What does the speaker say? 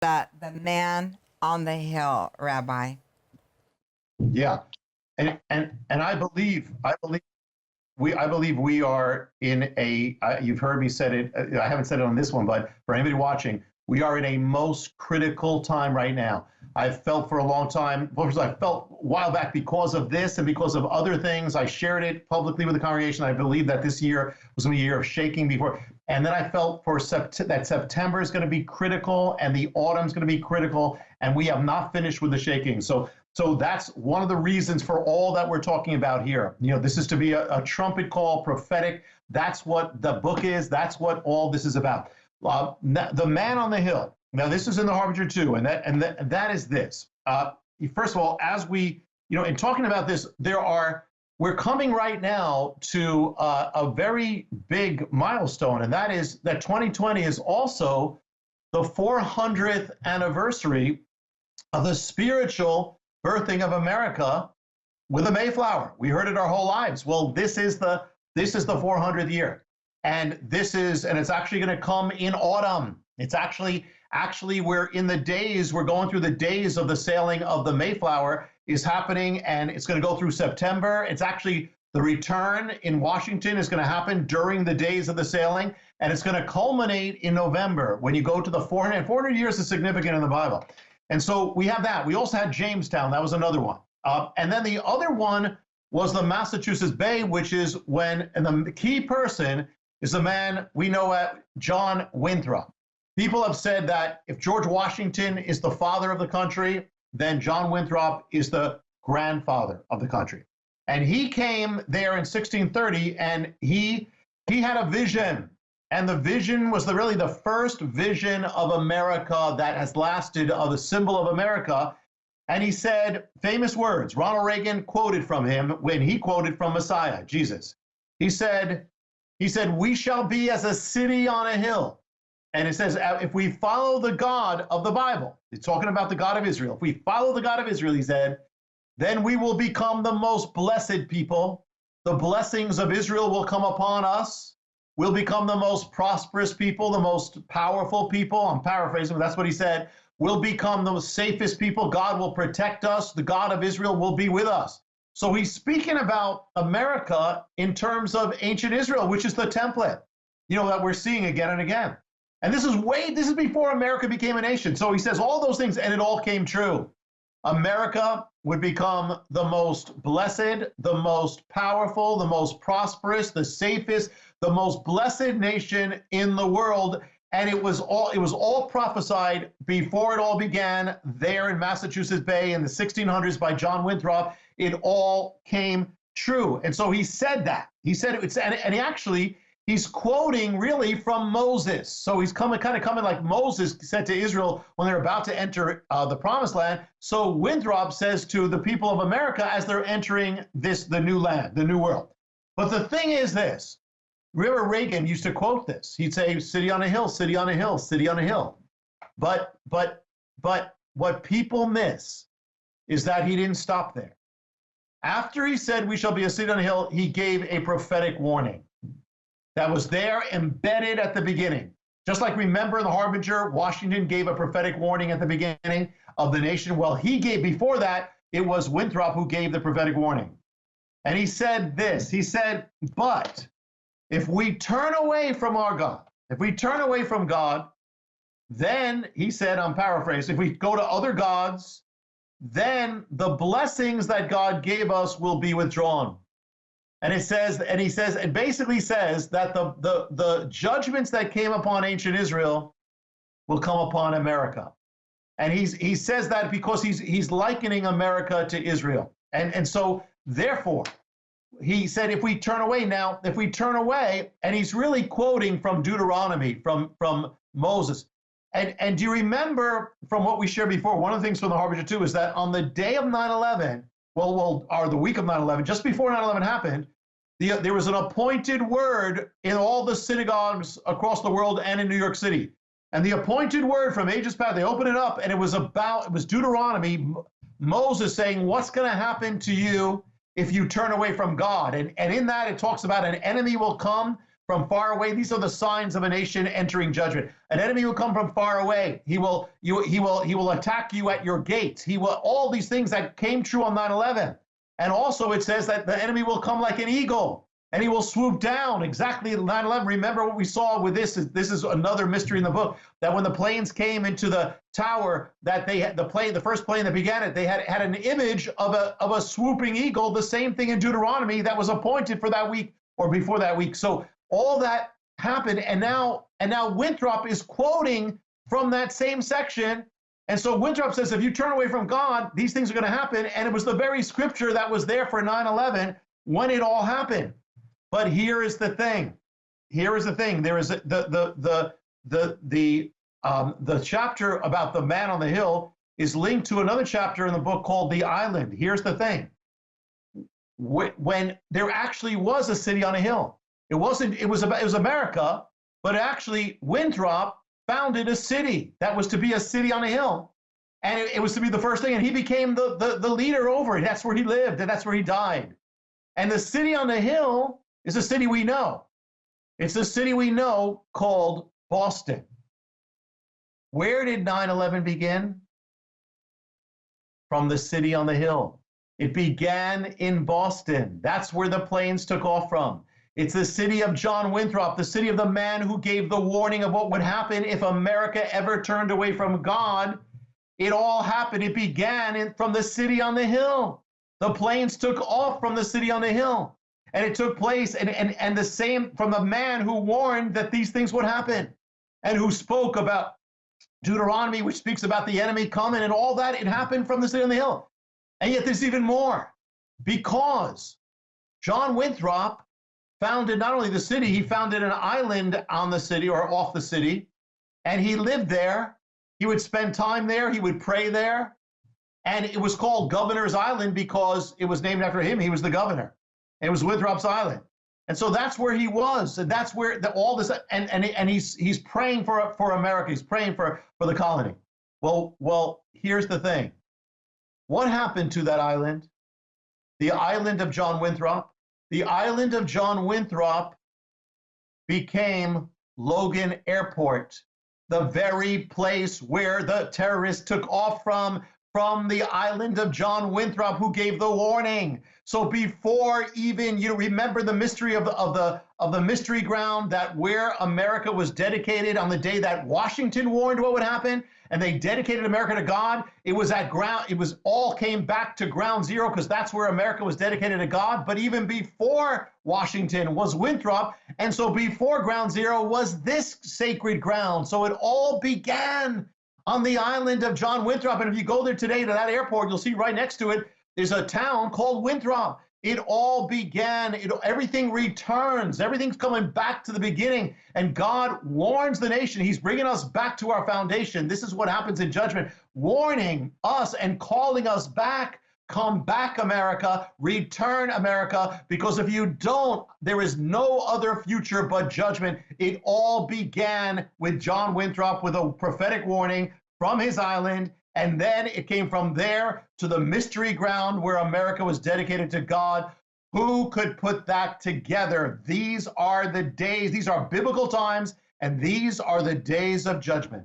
the man on the hill, Rabbi. Yeah, and I believe we are in a. You've heard me said it. I haven't said it on this one, but for anybody watching, we are in a most critical time right now. I've felt for a long time. First, I felt a while back because of this and because of other things. I shared it publicly with the congregation. I believe that this year was going to be a year of shaking before. And then I felt that September is going to be critical and the autumn is going to be critical. And we have not finished with the shaking. So that's one of the reasons for all that we're talking about here. You know, this is to be a trumpet call, prophetic. That's what the book is. That's what all this is about. The man on the hill. Now, this is in the Harbinger too, and that is this. First of all, as we, in talking about this, we're coming right now to a very big milestone, and that is that 2020 is also the 400th anniversary of the spiritual birthing of America with the Mayflower. We heard it our whole lives. Well, this is the 400th year, and it's actually going to come in autumn. It's actually we're going through the days of the sailing of the Mayflower is happening, and it's going to go through September. It's actually the return in Washington is going to happen during the days of the sailing, and it's going to culminate in November when you go to the 400. 400 years is significant in the Bible. And so we have that. We also had Jamestown. That was another one. And then the other one was the Massachusetts Bay, which is and the key person is the man we know as John Winthrop. People have said that if George Washington is the father of the country, then John Winthrop is the grandfather of the country. And he came there in 1630, and he had a vision. And the vision was really the first vision of America that has lasted, of the symbol of America. And he said famous words. Ronald Reagan quoted from him when he quoted from Messiah, Jesus. He said, "We shall be as a city on a hill." And it says, if we follow the God of the Bible, it's talking about the God of Israel. If we follow the God of Israel, he said, then we will become the most blessed people. The blessings of Israel will come upon us. We'll become the most prosperous people, the most powerful people. I'm paraphrasing, but that's what he said. We'll become the safest people. God will protect us. The God of Israel will be with us. So he's speaking about America in terms of ancient Israel, which is the template, that we're seeing again and again. And this is before America became a nation. So he says all those things, and it all came true. America would become the most blessed, the most powerful, the most prosperous, the safest, the most blessed nation in the world. And it was all prophesied before it all began there in Massachusetts Bay in the 1600s by John Winthrop. It all came true. And so he said that. He said it, and he's quoting really from Moses. So he's coming like Moses said to Israel when they're about to enter the promised land. So Winthrop says to the people of America as they're entering the new land, the new world. But the thing is this, remember Reagan used to quote this. He'd say, city on a hill, city on a hill, city on a hill. But what people miss is that he didn't stop there. After he said we shall be a city on a hill, he gave a prophetic warning that was there embedded at the beginning. Just like remember in the Harbinger, Washington gave a prophetic warning at the beginning of the nation. Well, before that, it was Winthrop who gave the prophetic warning. And he said this, he said, but if we turn away from our God, then, he said, I'm paraphrasing, if we go to other gods, then the blessings that God gave us will be withdrawn. And it basically says that the judgments that came upon ancient Israel will come upon America. And he says that because he's likening America to Israel. And so therefore, he said, if we turn away, and he's really quoting from Deuteronomy, from Moses. And do you remember from what we shared before, one of the things from the Harbinger too is that on the day of 9/11, or the week of 9/11, just before 9/11 happened, there was an appointed word in all the synagogues across the world and in New York City. And the appointed word from ages past, they opened it up, and it was Deuteronomy, Moses saying, what's going to happen to you if you turn away from God? And in that, it talks about an enemy will come from far away. These are the signs of a nation entering judgment. An enemy will come from far away. He will attack you at your gates. He will, all these things that came true on 9/11. And also it says that the enemy will come like an eagle and he will swoop down exactly at 9/11. Remember what we saw with this is another mystery in the book, that when the planes came into the tower, that they had the first plane that began it, they had an image of a swooping eagle, the same thing in Deuteronomy that was appointed for that week or before that week. So all that happened, and now Winthrop is quoting from that same section. And so Winthrop says, if you turn away from God, these things are going to happen. And it was the very scripture that was there for 9/11 when it all happened. But here is the thing. Here is the thing. There is the chapter about the man on the hill is linked to another chapter in the book called The Island. Here's the thing. When there actually was a city on a hill, it was America, but actually Winthrop founded a city that was to be a city on a hill, and it was to be the first thing, and he became the leader over it. That's where he lived, and that's where he died. And the city on the hill is a city we know. It's a city we know called Boston. Where did 9/11 begin? From the city on the hill. It began in Boston. That's where the planes took off from. It's the city of John Winthrop, the city of the man who gave the warning of what would happen if America ever turned away from God. It all happened. It began from the city on the hill. The planes took off from the city on the hill. And it took place, and the same from the man who warned that these things would happen, and who spoke about Deuteronomy, which speaks about the enemy coming and all that. It happened from the city on the hill. And yet there's even more, because John Winthrop founded not only the city, he founded an island on the city or off the city, and he lived there. He would spend time there. He would pray there. And it was called Governor's Island because it was named after him. He was the governor. It was Winthrop's Island. And so that's where he was. And that's where all this, and he's praying for America. He's praying for the colony. Well, here's the thing. What happened to that island? The island of John Winthrop. The island of John Winthrop became Logan Airport, the very place where the terrorists took off from the island of John Winthrop, who gave the warning. So before even, remember the mystery of the mystery ground, that where America was dedicated on the day that Washington warned what would happen, and they dedicated America to God. It was at ground, it was all came back to ground zero, because that's where America was dedicated to God. But even before Washington was Winthrop, and so before ground zero was this sacred ground. So it all began on the island of John Winthrop. And if you go there today to that airport, you'll see right next to it is a town called Winthrop. It all began, everything returns, everything's coming back to the beginning. And God warns the nation. He's bringing us back to our foundation. This is what happens in judgment, warning us and calling us back. Come back, America, return, America, because if you don't, there is no other future but judgment. It all began with John Winthrop with a prophetic warning from his island, and then it came from there to the mystery ground where America was dedicated to God. Who could put that together? These are the days, these are biblical times, and these are the days of judgment.